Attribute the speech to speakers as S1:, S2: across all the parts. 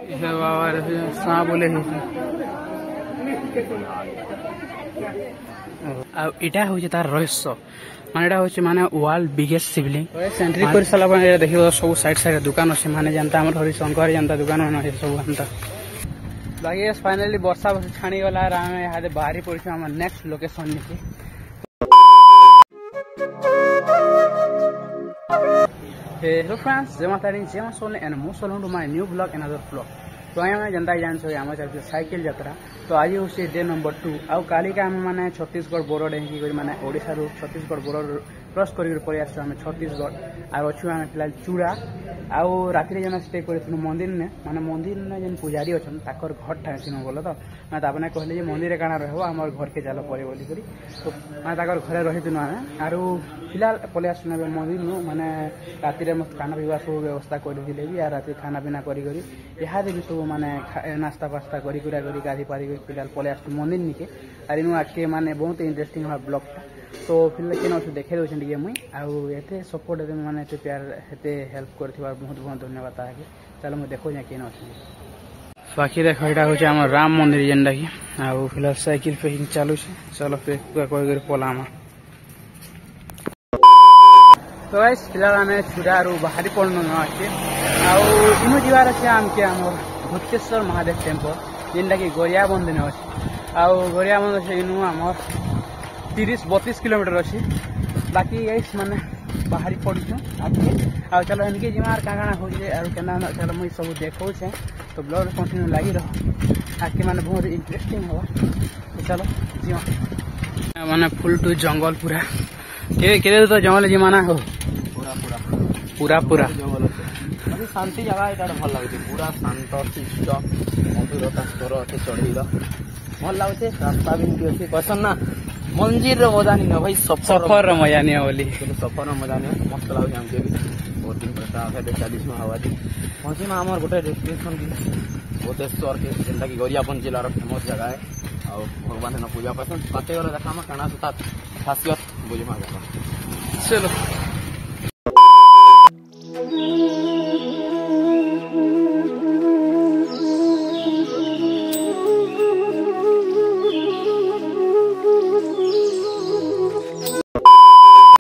S1: बोले इटा हूँ तार रहस्य मान एटा हूँ माने वर्ल्ड बिगेस्ट शिवलिंग एंट्री कर सारा देख सब साइड साइड दुकान अच्छे माने जनता आम हरिशंकर जनता दुकान मान सब जनता बाकी फाइनाली वर्षा बस छाणी गला आम यहाँ बाहरी पड़े आम नेक्स्ट लोकेशन निके हेलो फ्रेंड्स जय माता दी जय सोल एंड मो सोल to my new blog another blog तो आम जनता जानते आम चलते साइकिल यात्रा तो आज हूँ डे नंबर 2 आउ काली का आम मैंने छत्तीसगढ़ बोर्डर डेंकी मैंने ओडिशा रू छत्तीसगढ़ बोर्डर क्रॉस कर पलि आस छत्तीसगढ़ और अच्छु आम फिलहाल चूड़ा आउ राति जेन स्टे कर मंदिर ने माने मंदिर ने जेन पुजारी अच्छा ताकर घर टा सीन बोल तो मैं तापने कहले मंदिर काना रहो आम घर के चल पड़े बोल तो मैं घरे रही आम आर फिलहाल पलि आस मंदिर नु माने राति मत खाना पीवा सब व्यवस्था कर भी आर राति खाना पीना करी यहाँ भी सब माने नास्ता पास्ता करी गाधी पारी फिलहाल पलि आस मंदिर निके आर इन आगे माने बहुत इंटरेस्टिंग हुआ ब्लॉगटा तो फिलहाल केन अच्छे देखे दूसरी मुई आते सपोर्ट मैंने प्यार एते हेल्प कर बहुत बहुत धन्यवाद आगे चलो मुझे देखो जाए केन अच्छे बाकी देख यहाँ हूँ आम राम मंदिर जेनटा कि आउ फिलहाल साइकिल पैकिंग चलू चलो कह पलामा तो गाइस फिलहाल आम छुड़ा बाहरी पड़न अच्छे आउ जीवार अच्छे आमके आम भूतेश्वर महादेव टेम्पल जेनटा कि गरिया बंद अच्छे आउ गरिया बंद अच्छे इनू आम 30-32 किलोमीटर अच्छी बाकी गाइस माने बाहरी पड़ू आगे आ चलो इनके जिमार काଣା हो चलो मुझे सब देखो तो ब्लॉग कंटिन्यू लगी रहो आगे माने बहुत इंटरेस्टिंग होगा तो चलो जिमा माने फुल टू जंगल पूरा के तो जंगल जिमाना हो पूरा पूरा पूरा पूरा जंगल शांति जगह यहाँ भल लगे पूरा शांत शिष्ट मधुरता स्वर अच्छे चढ़ेगा भल लगे रास्ता भी अच्छे पसंद ना मंजिर मजा नहीं भाई सफर मजा नहीं बोली सफर मजा नहीं मस्त लगे आमके बहुत दिन पर 40 में हवा दी पहुंची में आम गोटे डेस्टिनेशन भूतेश्वर के जेनटा कि गरियाबंद जिलार फेमस जगह है और भगवान पूजा करते पाते गले देखा काना तो खासियत बुझमा चलो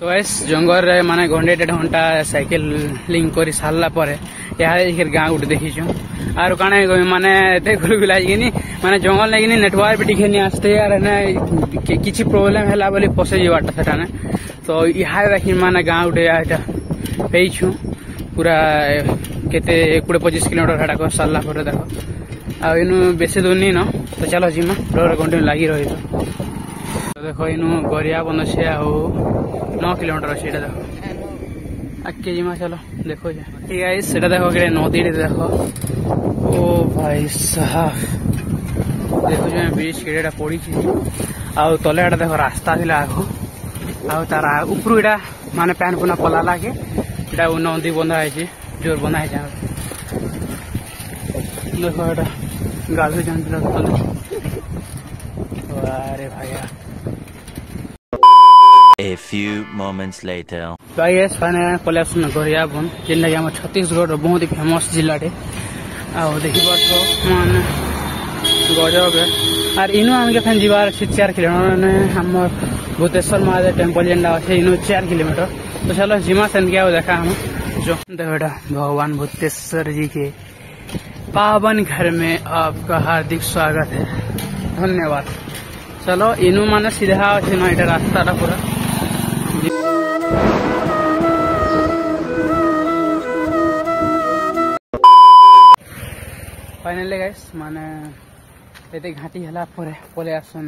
S1: तो इस जंगल रे माने घंटे 1.5 घंटा साइकिल लिंक कर सारा पर यहाँ गाँव गोटे देखी आर कण माने माने जंगल नहीं नेटवर्क भी टिके नहीं आसते यार किसी प्रोब्लेम है बोली फसे जावाटा सेठाने तो यहाँ देखी माने गाँव गोटे छू पूरा केते 20-25 किलोमीटर हेटा कर सारा पर देख आनु बेसी दूर नहीं न तो चलो जिमा रोड कंटिन्यू लगी रही तो देखो इनु गरिया बंद से 9 किलोमीटर अच्छे देखो आगे जिमा चलो देखो ठीक है सेटा देखो कि नदी देखो ओ भाई साहब देखो जो ब्रिज केड़ा पड़ी आउ तले एटा देखो रास्ता थिला आगो आउ तार ऊपर एटा माने पैन पुना पला लागे एटा नदी बंधा है जोर बंधा है देखो एटा गाधु जान तले अरे भैया
S2: A few moments later.
S1: तो yes फाने पले सुन गरिया बन जेनटा कि हम छत्तीसगढ़ बहुत ही फेमस जिलाटे आउ देखि पाछो माने गजब है और इनु हमके फैन जीवार 4 किलोमीटर ने हम भूतेश्वर महादेव टेम्पल जेनटा है इनु 4 किलोमीटर तो चलो जिमा सन क्या देखा हम जो देखो भगवान भूतेश्वर जी के पावन घर में आपका हार्दिक स्वागत है धन्यवाद चलो इनु माने सीधा अच्छे ना इटा रास्ता पूरा फाइनली गाइस माने ये घाटी हला पले आसन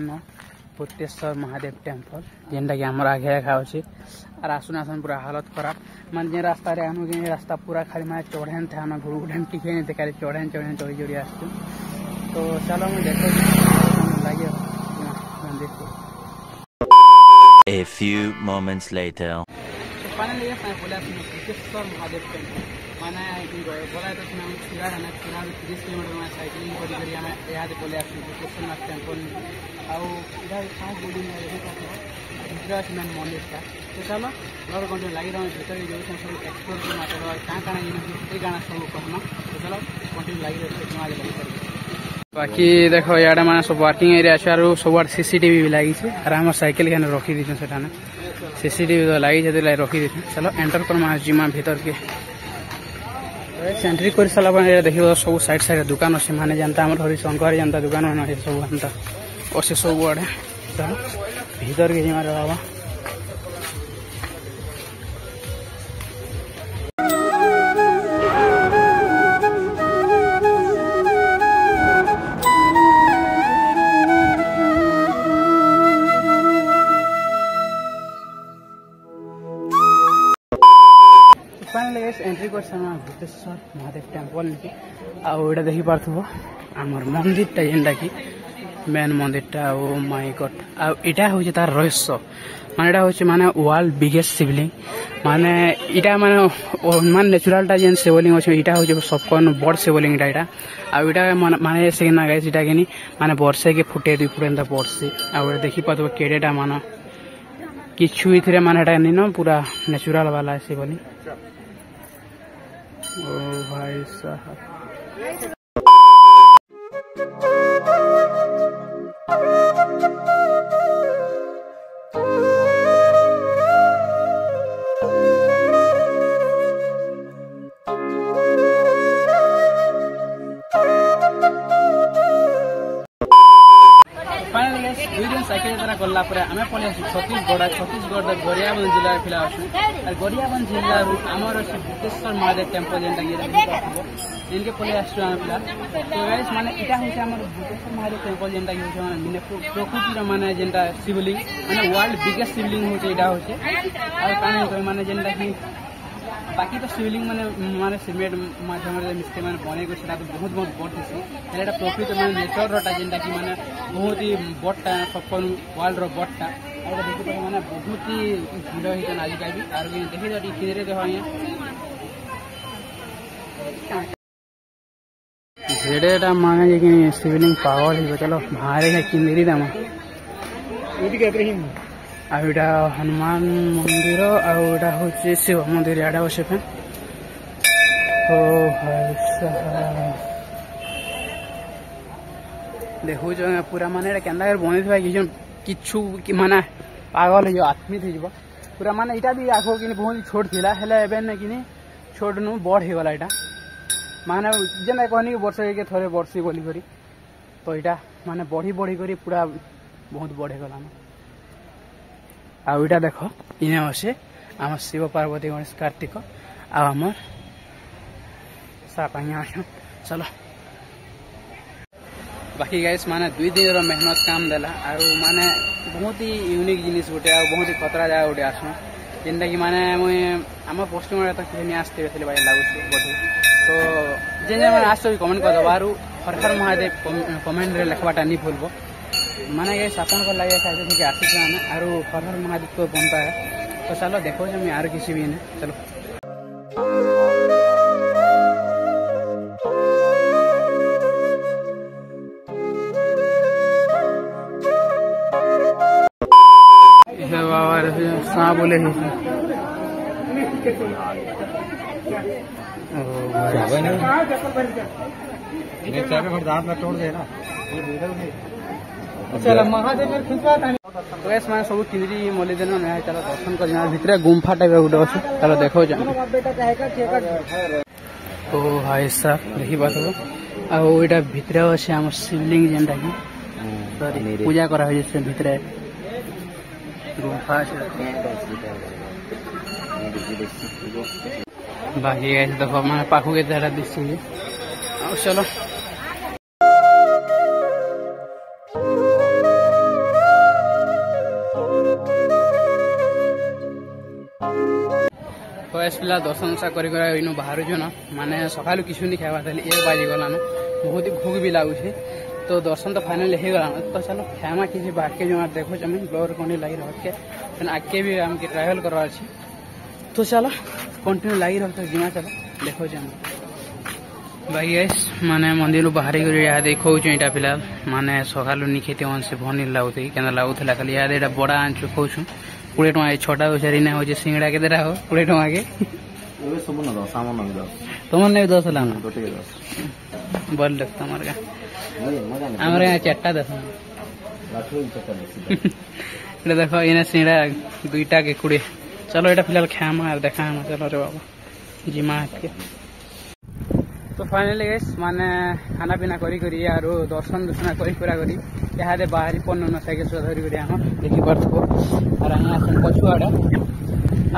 S1: भूतेश्वर महादेव टेम्पल जेनटा कि आम आगे देखा और आसन आसन पूरा हालत खराब मान जे रास्ता रे आम रास्ता पूरा खाली माने चढ़ेन थे आम घुड़ घुड़न टिके नहीं थे खाली चढ़ेन चढ़ी चढ़ी आस तो चलो मुझे देखो लगे मंदिर को
S2: A few moments later.
S1: So finally, I pull up Bhuteshwar Mahadev temple माने बोला तो छुरा है ना छुरा 30 किलोमीटर में साइकिलिंग करी आम यहाँ पलि आस भूतेश्वरनाथ टेम्पल आउ इधर खास बिल्डिंग भीतर अच्छे मेन मंदिर तो चलो और कंटिन्यू लगी रहा भीतर जो सब एक्सप्लोर करना चलो क्या क्या ये गाना सब कहना तो चलो कंटिन्यू लगी रही बाकी देखो याडे मैंने सब पार्किंग एरिया अच्छे और सब सीसीटीवी भी लगी और आम साइकिल के रखी दी से सीसीटीवी तो लगी रखी दी चलो एंटर कर जिमा भीतर के एंट्री कर सारा देख सब साइड साइड दुकान अच्छे माने जानता आम हरिशंकर जानता दुकान मान सब एंता अच्छे सब आड़े चलो भीतर के जिमा बाबा एंट्री कर भूतेश्वर महादेव टेम्पल आटा देखी पार्थव आमर मंदिरटा जेनटा कि मेन मंदिरटा ओ माय गॉड आटा हूँ तार रहस्य माने हूँ माने वर्ल्ड बिगेस्ट शिवलिंग माने इटा माने नेचुरलटा जेन शिवलिंग अच्छे इटा हूँ सबको बड़ शिवलिंग इटा आटा माने से गाइस इटा कि माने वर्षे के फुटे 2 फुट एंता पड़सी आ देखी पार्थव केडेटा मान किछु इथिरे माने न पूरा नेचुरल वाला शिवलिंग ओ भाई साहब साइकिल द्वारा गला आम पलि छत्तीसगढ़ गरियाबंद जिले पिला और गरियाबंद जिला आमर अच्छे भूतेश्वर महादेव टेम्पल जेनटा इनके पलि आम पिला तो गाइस माने इटा हूँ आम भूतेश्वर महादेव टेम्पल जेनटा माने प्रकृतिर माने जेनटा शिवलिंग माने वर्ल्ड बिगेस्ट शिवलिंग हूँ इटा हूँ और माने जेनटा कि बाकी तो शिवलिंग माने सिमेंट मध्यम मिस्त्री मैंने बने तो बहुत बहुत बड़ थी प्रकृत मैंने नेचर जेनटा कि माने बहुत ही बड़टा सब वर्ल्ड बड़टा और देखिए मैंने बहुत ही भिड़ होता आजिका भी और देखिए किधर देख झेडेटा माने कि शिवलिंग पागल हो चलो बाहर किंदी दाम आटा हनुमान मंदिर आटा हूँ शिव मंदिर आड़ा अच्छे फैन ओ भाई देखु पूरा माने केन्दा बनी थी किछु माने पागल हो आत्मित हो पूरा माने इटा भी आखो कि बहुत छोट थिला हेले एबे ने कि छोट नु बड़ हो गला इटा माने जेना कहनी वर्ष के थोड़े वर्षी बोली करी तो इटा माने बढ़ी बढ़ी करी पूरा बहुत बढ़े गला आटा देख इने अच्छे आम शिव पार्वती गणेश कार्तिक आमर सापाइया अच्छा चलो बाकी गाइस माने 2 दिन मेहनत काम देला और माने बहुत ही यूनिक जिनिस गोटे आ बहुत ही खतरा जगह गोटे आसू जेनटा कि माने मुझे आम पश्चिम तो किसी आसते भाई लगुच बोधे तो जेन मैंने आस कमेंट कर दबार हर हर महादेव कमेंट रे लिखवाटा नहीं भूलब माने गए आपन को लगे आसिस मैंने और हर हर महादेव को बनता है तो चलो देखो मैं आर किसी भी नहीं चलो बाबा बोले तोड़ देना तो ऐसे मैंने सब किंदी मोली दिन चलो दर्शन कर भितर गुम्फा टाइप गोटे अच्छे चलो देखो तो भाई साहब देखी पार्थ आटा भितर अच्छे आम शिवलिंग जेनटा कि पूजा करा भितर गुम्फा बाकी देख मैं पाखु के दिशे चलो पिला दर्शन सा कर बाहर ना माने सका किसी नहीं खावा 1 बाजी गलान बहुत ही भूख भी लगुच तो दर्शन तो फाइनल हो गला तो चलो खामा किसी बाके जो देखो ब्लॉगर कंटिन्यू लगी रखे फिर आगे भी आमके ट्रावेल करवा तो चलो कंटिन्यू लगी रखे जिमा चलो देखो भाई गाइस माने मंदिर बाहरी कर देखो इटा फिलहाल माने सकाल निखेते से भनी लगुथी के लगुला खाली याद यहाँ बड़ा आंचु खाऊ 20 टका 6टा उछारी ना हो सिंगड़ा के 20 टका के तुम नहीं 10 ला बल लगता हमारे यहाँ 4टा दस देखो इन्हें सिंगड़ा 2टा के 20 चलो ये फिलहाल खामा देखा चलो रे बाबा जिमा के तो फाइनली गाइस माने खाना पीना करी करी यार दर्शन दूषणा करी पूरा करी यहाँ बाहरी पन्न साइकेल सुधा धरी करी आम देखी पार्थो और अँ आस पछुआड़ा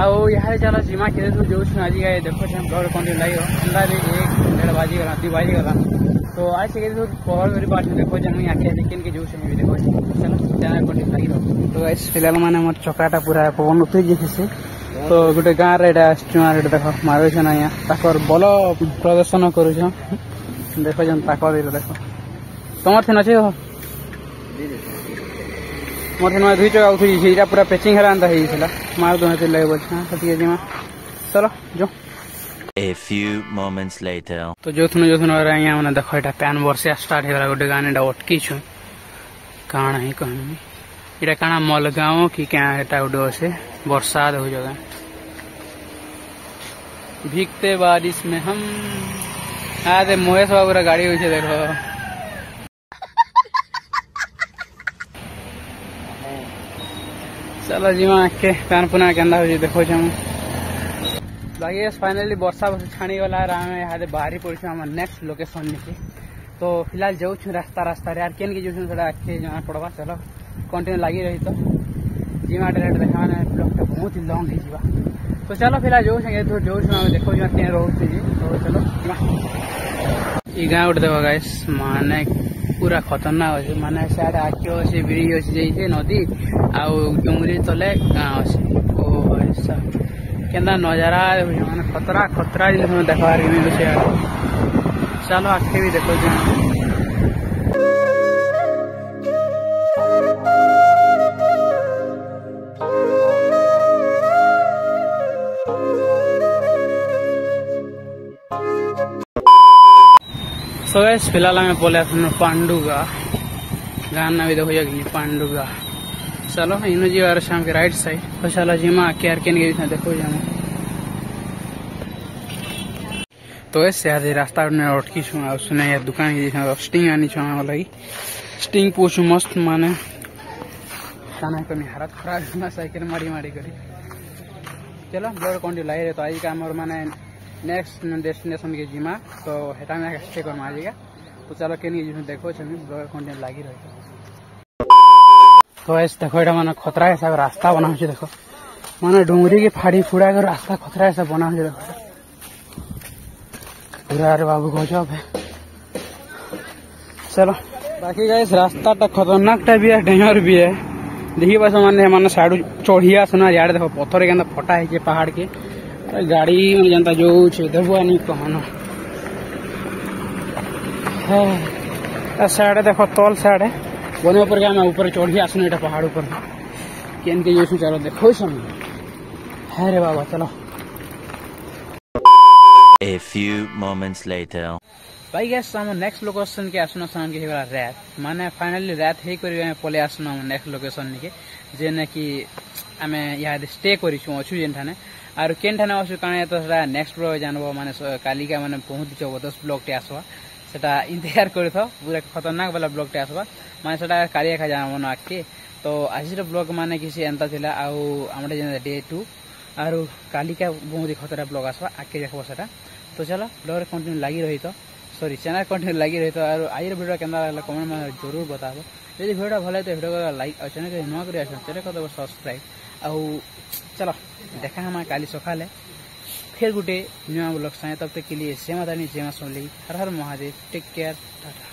S1: आउ यहाँ चलो जिमा खेल जो आज देखो ब्लड कंटिन्यू लगे अंदाज 1-1.5 बाजीगला 2 बाजीगला तो आज से कवर कर पार्टी देखो मुझे आखिया देखिन के जो देखो चलो चैनल कंटिन्यू लगी रहो तो गाइस फिलहाल माने मोर चकाटा पूरा पवन उठे से तो गोटे गाँव रे देख मारे यहाँ बल प्रदर्शन कर देख देख तुम थी अच्छे मोर थी 2 टका उठी पूरा पेचिंग है मार दो लगे बोल जीमा चलो जो
S2: A few moments later.
S1: तो जो थुन यहाँ मैंने देख यहाँ पैन वर्षा स्टार्ट हो गोटे गाँव एटा अटकी छु काଣା ही कहनी इटा काଣା मलगाँव कि क्या एटा गोटे अच्छे बरसात हो जगह भीगते बारिश में हम आज महेश बाबू गाड़ी हो देखो चलो जीवा के पैन पुना केन्दा हो देखो बाकी फाइनली वर्षा छाणी गला यहाँ बाहरी पड़े आम नेक्स्ट लोकेशन निके तो फिलहाल जाऊँ रास्ता रास्ता यार केन के जो आखे जना पड़वा चलो कंटिन्यू लगी रही तो जीमा डायरेक्ट देखा ब्लॉगटा बहुत ही लंग हो तो चलो फिलहाल जो जो देखो रोचे तो चलो ये गाँव गोटे देख गाइस माने पूरा खतरनाक अच्छे माने सियाड़े आखि अच्छे ब्रिज अच्छे नदी आउ डुंगरी तले गाँव अच्छे ओ भाई केन्दा नजारा माने खतरा खतरा जिन देखार सियाड़े चलो आखे भी देखो सो गाइस फिलहाल हमें बोले पांडुगा गाना भी देखो पांडुगा चलो इन जी शाम के राइट साइड तो चलो जिमा आके देखो तो ऐसे आज रास्ता अटकी सुने यार दुकान स्टिंग आनी लगी स्टिंग पूछू मस्त माने खाना कमी हालत खराब साइकिल मारी मारी करी चलो ब्लड कंटिन्यू लगे तो आज का माने नेक्स्ट डेस्टिनेशन के जिमा तो हेटा में स्टे कर आजिएगा तो चलो के देखो ब्लड कंटिन्यू लगी रही तो ऐसे देखो ये माने खतरा हिसाब रास्ता बना देखो माने डुंगरी के फाड़ी फुड़ा कर रास्ता खतरा हिसाब बना देखो पूरा अरे बाबू गजब है चलो बाकी गाइस रास्ता खतरनाक टा भी है डेंजर भी है देखिए बस माने साइड चढ़िया सुना यार देखो पत्थर के फटा है पहाड़ के गाड़ी जनता जो देबुआ नहीं कहना साइड देखो तल साइड बने ऊपर के ऊपर चढ़ी आसन ये पहाड़ ऊपर केन के जो चलो देखो है रे बाबा चलो
S2: A few moments later.
S1: भाई गैस हम नेक्स्ट लोकेशन के आसना सान के रात माने फाइनली रात हे कर पले आसना नेक्स्ट लोकेशन निके जेने कि आम यहाँ स्टे करूँ अच्छु जेन ठाने आर केन ठाने अच्छु कारण तो नेक्स्ट ब्लॉग जानबो माने कालिका माने बहुत जबरदस्त ब्लॉग टे आसवा सेटा इंतजार कर पूरा खतरनाक वाला ब्लॉग टे आसवा माने सेटा कालिया खा जानबो ना आके तो आज ब्लॉग माने किसी एंता थिला आउ हमरे जेन डे 2 आर कालिका बहुत ही खतरा ब्लॉग आसवा आके देखबो सेटा तो चलो ब्लॉग कंटिन्यू लगी रही तो सॉरी चैनल कंटिन्यू लगी रही तो आज वीडियो केना लागला कमेंट में जरूर बताबो यदि वीडियो भल है तो वीडियो को लाइक और चैनल को नुआ कर चैनल को दबो सब्सक्राइब आउ चलो देखा हम काली सकाले फिर गोटे नुआ ब्लॉग साए तब तक के लिए जय माता दी जय मां सोली हर हर महादेव टेक केयर टाटा।